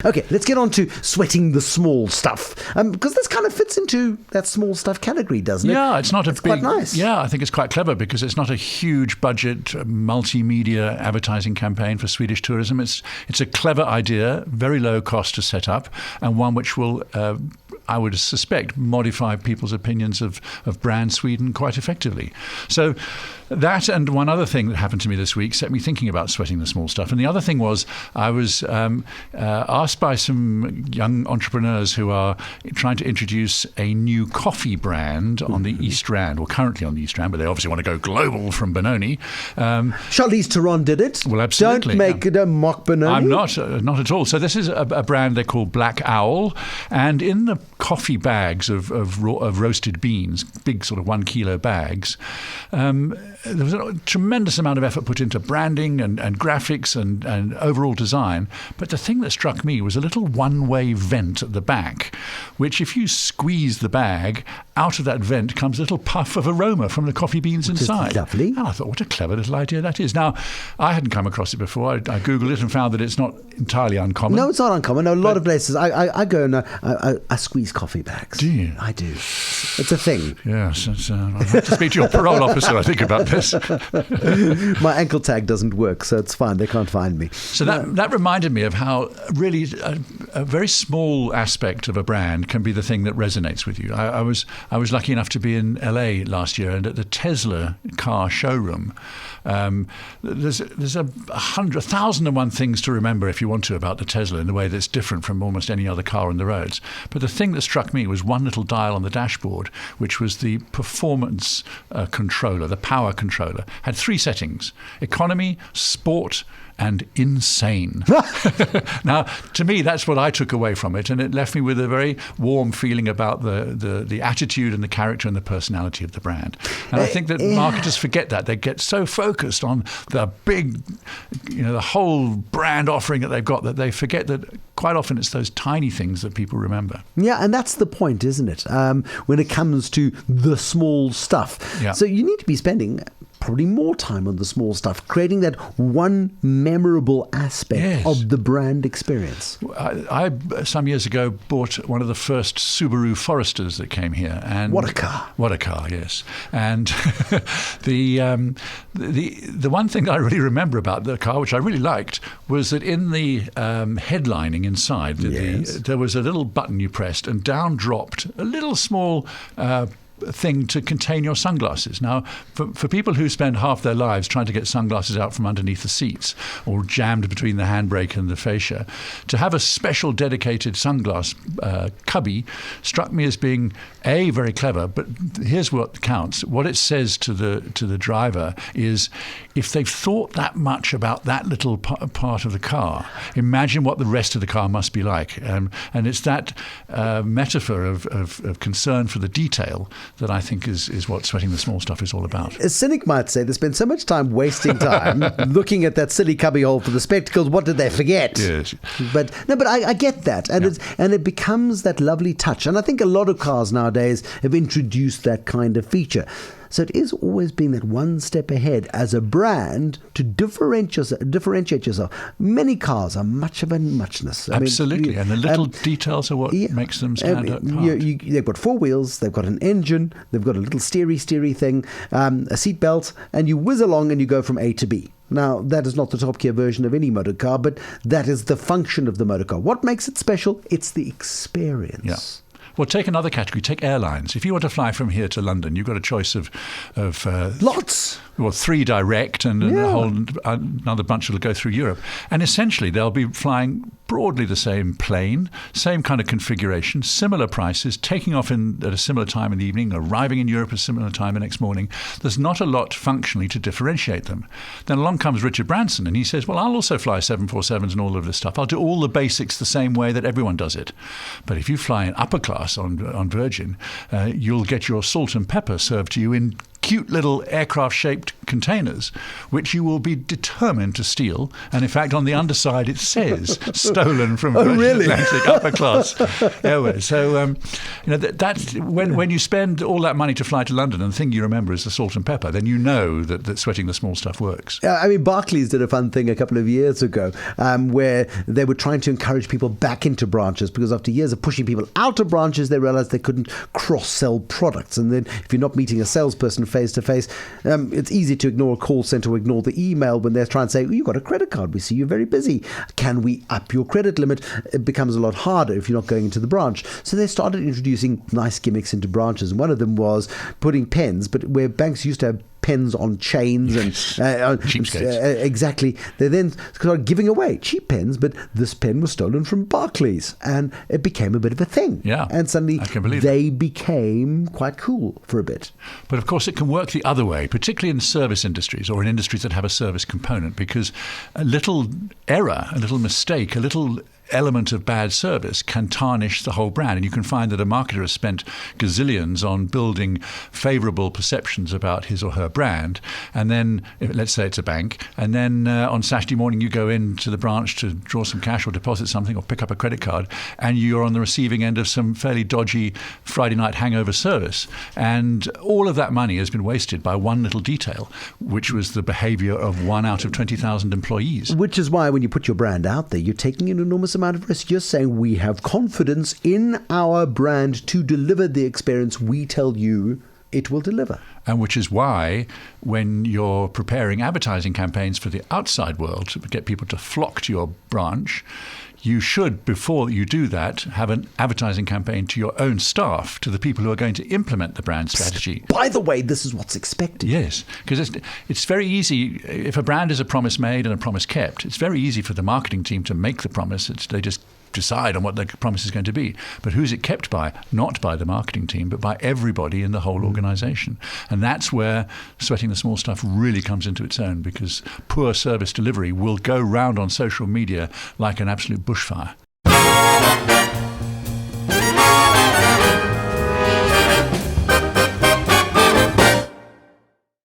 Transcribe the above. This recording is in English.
Okay, let's get on to sweating the small stuff, because this kind of fits into that small stuff category, doesn't it? Yeah, it's quite nice. Yeah, I think it's quite clever because it's not a huge budget multimedia advertising campaign for Swedish tourism. It's a clever idea, very low cost to set up, and one which will, I would suspect, modify people's opinions of brand Sweden quite effectively. So that and one other thing that happened to me this week set me thinking about sweating the small stuff. And the other thing was I was asked by some young entrepreneurs who are trying to introduce a new coffee brand on the East Rand, or currently on the East Rand, but they obviously want to go global from Benoni. Charlize Theron did it. Well, absolutely. Don't mock Benoni. I'm not at all. So this is a brand they call Black Owl, and in the coffee bags of roasted beans, big sort of 1 kilo bags, there was a tremendous amount of effort put into branding and graphics and overall design. But the thing that struck me was a little one-way vent at the back, which if you squeeze the bag, out of that vent comes a little puff of aroma from the coffee beans inside. Lovely. And I thought, what a clever little idea that is. Now, I hadn't come across it before. I Googled it and found that it's not entirely uncommon. No, it's not uncommon. A lot of places. I go and I squeeze coffee bags. Do you? I do. It's a thing. Yes. I'll have to speak to your parole officer, I think, about this. My ankle tag doesn't work, so it's fine. They can't find me. So that reminded me of how really a very small aspect of a brand can be the thing that resonates with you. I was lucky enough to be in LA last year, and at the Tesla car showroom, there's 1,001 things to remember if you want to about the Tesla in the way that's different from almost any other car on the roads. But the thing that struck me was one little dial on the dashboard, which was the performance controller, the power controller. Had 3 settings: economy, sport, and insane. Now, to me, that's what I took away from it, and it left me with a very warm feeling about the attitude and the character and the personality of the brand. And I think that marketers forget that. They get so focused on the big, the whole brand offering that they've got, that they forget that quite often it's those tiny things that people remember. Yeah, and that's the point, isn't it? When it comes to the small stuff. Yeah. So you need to be spending probably more time on the small stuff, creating that one memorable aspect of the brand experience. I some years ago bought one of the first Subaru Foresters that came here, and what a car! What a car, yes. And the one thing that I really remember about the car, which I really liked, was that in the headlining inside, there was a little button you pressed, and down dropped a little small thing to contain your sunglasses. Now, for people who spend half their lives trying to get sunglasses out from underneath the seats or jammed between the handbrake and the fascia, to have a special dedicated sunglass cubby struck me as being very clever. But here's what counts. What it says to the driver is, if they've thought that much about that little part of the car, imagine what the rest of the car must be like. And it's that metaphor of concern for the detail that I think is what sweating the small stuff is all about. A cynic might say they spend so much time wasting time looking at that silly cubbyhole for the spectacles. What did they forget? Yes. But I get that, and it becomes that lovely touch. And I think a lot of cars nowadays have introduced that kind of feature. So it is always being that one step ahead as a brand to differentiate yourself. Many cars are much of a muchness. Absolutely, and the little details are what makes them stand apart. They've got 4 wheels, they've got an engine, they've got a little steery thing, a seat belt, and you whiz along and you go from A to B. Now, that is not the top gear version of any motor car, but that is the function of the motor car. What makes it special? It's the experience. Yeah. Well, take another category. Take airlines. If you want to fly from here to London, you've got a choice of lots. Well, 3 direct and another bunch will go through Europe. And essentially, they'll be flying broadly the same plane, same kind of configuration, similar prices, taking off at a similar time in the evening, arriving in Europe at a similar time the next morning. There's not a lot functionally to differentiate them. Then along comes Richard Branson, and he says, well, I'll also fly 747s and all of this stuff. I'll do all the basics the same way that everyone does it. But if you fly in upper class on Virgin, you'll get your salt and pepper served to you in cute little aircraft-shaped containers, which you will be determined to steal. And in fact, on the underside, it says stolen from Virgin Atlantic upper class airways. So, that's when you spend all that money to fly to London and the thing you remember is the salt and pepper, then you know that sweating the small stuff works. I mean, Barclays did a fun thing a couple of years ago where they were trying to encourage people back into branches, because after years of pushing people out of branches, they realized they couldn't cross-sell products. And then if you're not meeting a salesperson face-to-face, it's easy to ignore a call center or ignore the email when they're trying to say, you've got a credit card, we see you're very busy. Can we up your credit limit? It becomes a lot harder if you're not going into the branch. So they started introducing nice gimmicks into branches. And one of them was putting pens, but where banks used to have pens on chains and cheapskates. Exactly. They then started giving away cheap pens, but this pen was stolen from Barclays, and it became a bit of a thing. Yeah, and suddenly they became quite cool for a bit. But of course, it can work the other way, particularly in service industries or in industries that have a service component, because a little error, a little mistake, a little element of bad service can tarnish the whole brand. And you can find that a marketer has spent gazillions on building favorable perceptions about his or her brand. And then, let's say it's a bank, and then on Saturday morning you go into the branch to draw some cash or deposit something or pick up a credit card, and you're on the receiving end of some fairly dodgy Friday night hangover service. And all of that money has been wasted by one little detail, which was the behavior of 1 out of 20,000 employees. Which is why when you put your brand out there, you're taking an enormous amount of risk. You're saying we have confidence in our brand to deliver the experience we tell you it will deliver. And which is why when you're preparing advertising campaigns for the outside world to get people to flock to your branch, you should, before you do that, have an advertising campaign to your own staff, to the people who are going to implement the brand strategy. By the way, this is what's expected. Yes, because it's very easy. If a brand is a promise made and a promise kept, it's very easy for the marketing team to make the promise. They just decide on what the promise is going to be. But who's it kept by? Not by the marketing team, but by everybody in the whole organization. And that's where sweating the small stuff really comes into its own, because poor service delivery will go round on social media like an absolute bushfire.